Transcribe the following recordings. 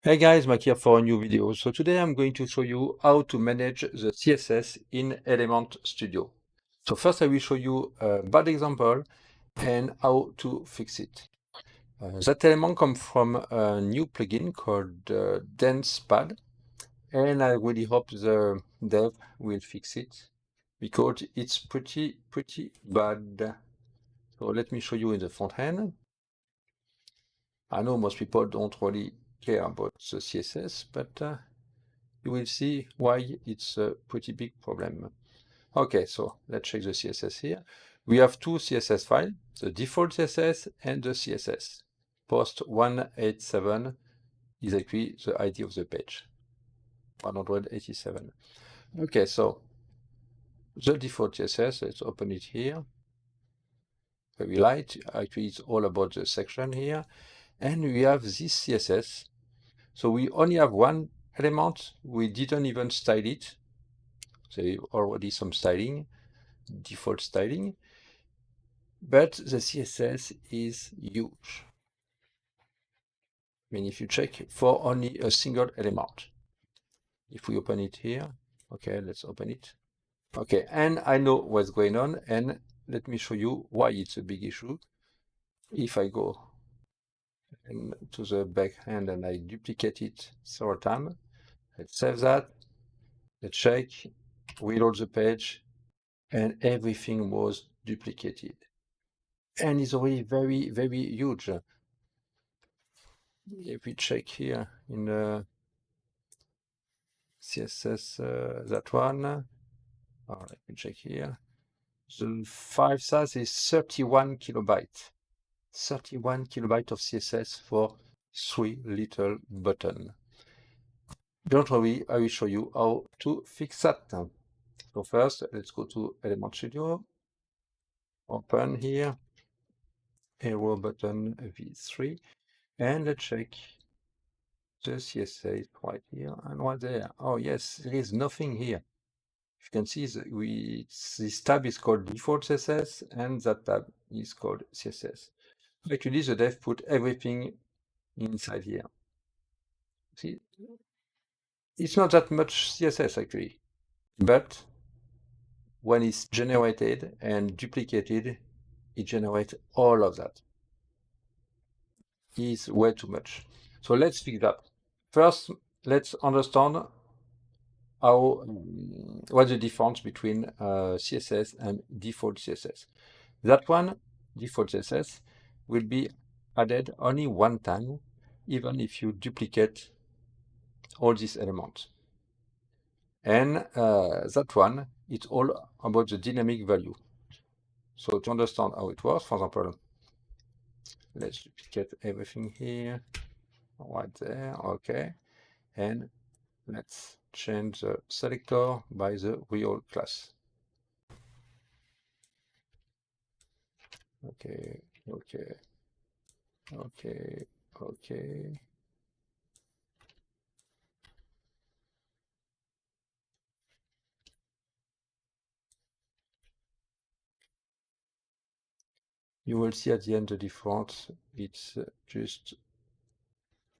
Hey guys, Mike here for a new video. So today I'm going to show you how to manage the CSS in Element Studio. So first I will show you a bad example and how to fix it. That element comes from a new plugin called Dance Pad, and I really hope the dev will fix it because it's pretty bad. So let me show you in the front end. I know most people don't really care about the CSS, but you will see why it's a pretty big problem. Okay, so let's check the CSS here. We have two CSS files, the default CSS and the CSS. Post 187 is actually the ID of the page, 187. Okay, so the default CSS, let's open it here. Very light, actually it's all about the section here. And we have this CSS. So we only have one element, we didn't even style it. So already some styling, default styling, but the CSS is huge. I mean, if you check for only a single element, if we open it here, okay, let's open it. Okay, and I know what's going on, and let me show you why it's a big issue. If I go to the backhand and I duplicate it several times, let's save that, let's check, reload the page, and everything was duplicated. And it's already very huge. If we check here in the CSS, that one, let me check here. The file size is 31 kilobytes. 31 kilobytes of CSS for 3 little buttons. Don't worry, I will show you how to fix that. So first, let's go to Element Studio. Open here, arrow button V3, and let's check the CSS right here and right there. Oh yes, there is nothing here. You can see this tab is called Default CSS and that tab is called CSS. Actually, the dev put everything inside here. See, it's not that much CSS actually, but when it's generated and duplicated, it generates all of that. It's way too much. So let's fix that. First, let's understand how what's the difference between CSS and default CSS. That one, default CSS, will be added only one time, even if you duplicate all these elements. And that one, it's all about the dynamic value. So to understand how it works, for example, let's duplicate everything here, right there, okay. And let's change the selector by the real class. Okay, okay, okay, okay. You will see at the end the difference. It's just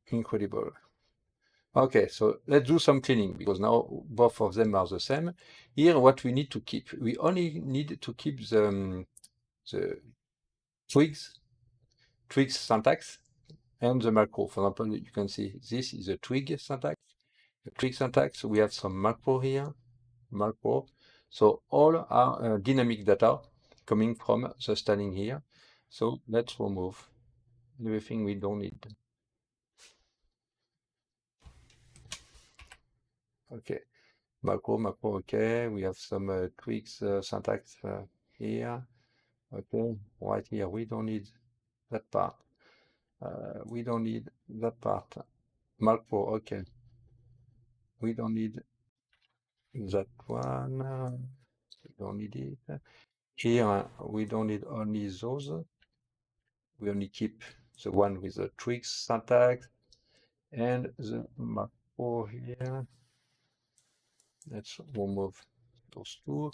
incredible. Okay, so let's do some cleaning because now both of them are the same. Here, what we need to keep, we only need to keep the twigs syntax and the macro. For example, you can see this is a twig syntax. The twig syntax, we have some macro here, macro. So all are dynamic data coming from the styling here. So let's remove everything we don't need. Okay, macro, okay. We have some tweaks syntax here. Okay, right here, we don't need that part. We don't need that part. Macro, okay. We don't need that one. We don't need it. Here, we don't need only those. We only keep the one with the tweaks syntax and the macro here. Let's remove those two.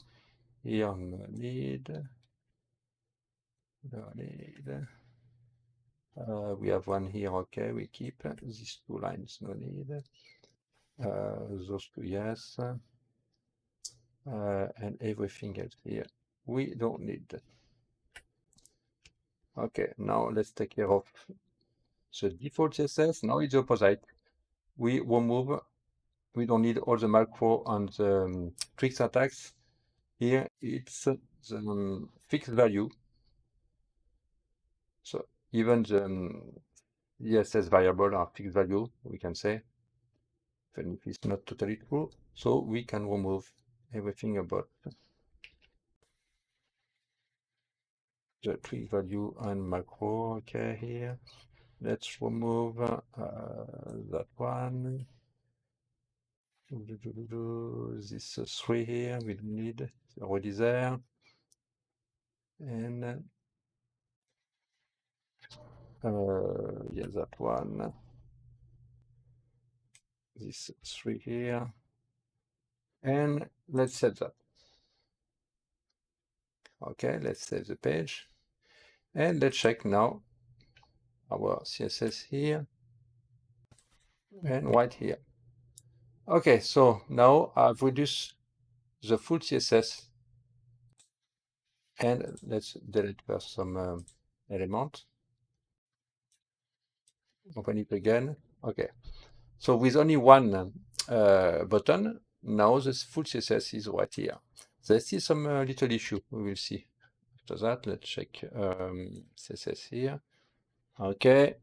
Here, no need. No need. We have one here, okay, we keep these two lines, no need. Those two, yes. And everything else here, we don't need. Okay, now let's take care of the default CSS. Now it's the opposite. We remove, we don't need all the macro and the tweak syntax. Here it's the fixed value. So even the CSS variable are fixed value, we can say, even if it's not totally true. So we can remove everything about the tweak value and macro. Okay, here. Let's remove that one. This 3 here, we don't need, it's already there. And yeah, that one. This 3 here. And let's set that. Okay, let's save the page. And let's check now our CSS here and right here. Okay, so now I've reduced the full CSS, and let's delete first some element. Open it again. Okay, so with only one button, now this full CSS is right here. There's still some little issue we will see. After that, let's check CSS here. Okay.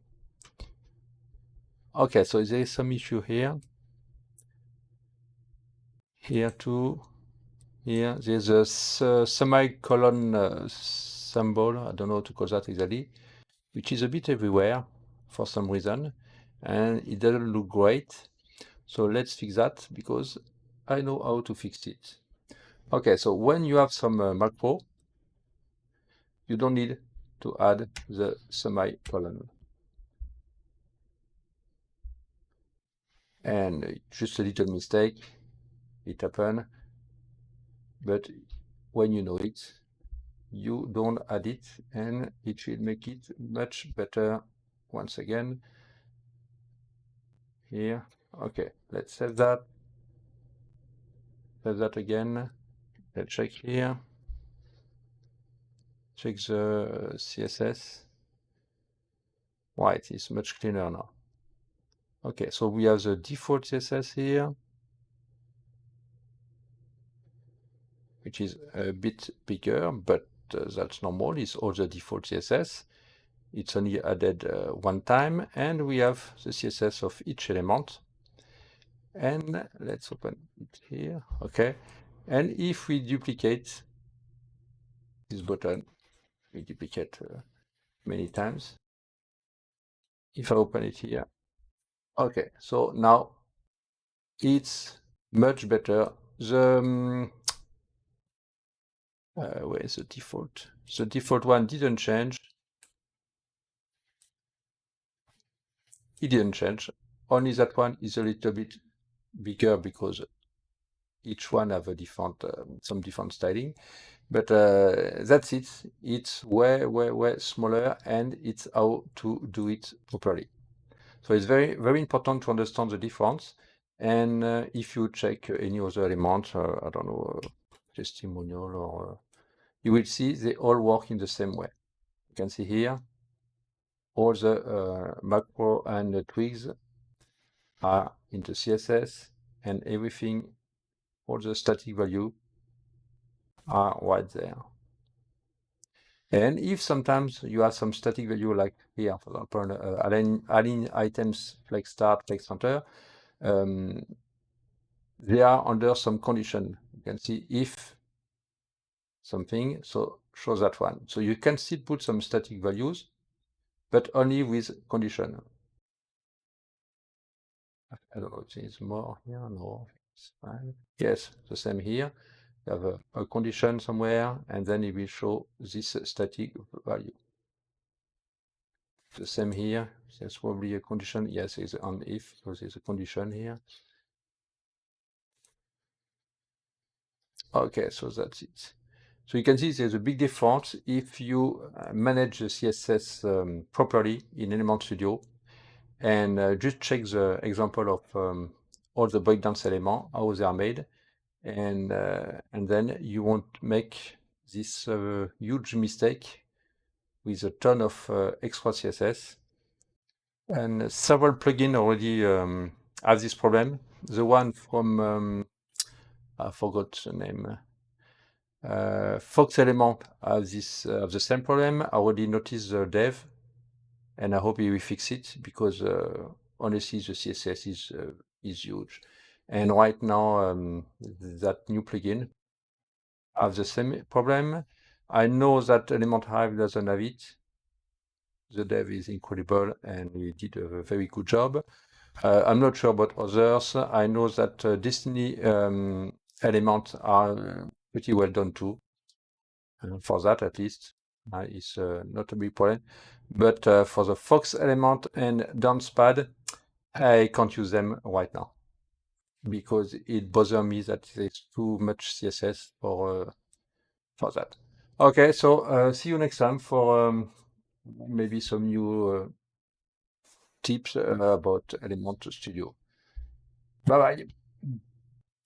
Okay, so there is some issue here. Here too. Here, there's a semicolon symbol, I don't know how to call that exactly, which is a bit everywhere for some reason, and it doesn't look great. So let's fix that, because I know how to fix it. Okay, so when you have some macro, you don't need to add the semicolon. And just a little mistake, it happened, but when you know it, you don't add it, and it will make it much better. Once again, here. Okay, let's save that. Save that again. Let's check here. Check the CSS. Right, it's much cleaner now. Okay, so we have the default CSS here, which is a bit bigger, but that's normal. It's all the default CSS. It's only added one time, and we have the CSS of each element. And let's open it here. Okay, and if we duplicate this button, we duplicate many times. If I open it here, okay, so now it's much better. The where is the default? The default one didn't change. It didn't change. Only that one is a little bit bigger because each one have a different, some different styling. But that's it. It's way, way, way smaller, and it's how to do it properly. So it's very, very important to understand the difference. And if you check any other element, I don't know, testimonial, or you will see they all work in the same way. You can see here, all the macro and the twigs are in the CSS, and everything, all the static value are right there. And if sometimes you have some static value, like here, for example, align items, flex start, flex center, they are under some condition. You can see if something, so show that one. So you can still put some static values, but only with condition. I don't know if there's more here. No, it's fine. Yes, the same here. You have a condition somewhere, and then it will show this static value. The same here. There's probably a condition. Yes, it's on if, because there's a condition here. Okay, so that's it. So you can see there's a big difference if you manage the CSS properly in Element Studio, and just check the example of all the breakdance elements, how they are made, and then you won't make this huge mistake with a ton of extra CSS. And several plugins already have this problem. The one from I forgot the name. Fox Element have the same problem. I already noticed the dev, and I hope he will fix it, because honestly the CSS is huge. And right now that new plugin have the same problem. I know that Element Hive doesn't have it. The dev is incredible and he did a very good job. I'm not sure about others. I know that Destiny elements are pretty well done too. For that, at least, is not a big problem. But for the Fox element and Dancepad, I can't use them right now because it bothers me that there's too much CSS for that. Okay, so see you next time for maybe some new tips about Element Studio. Bye bye.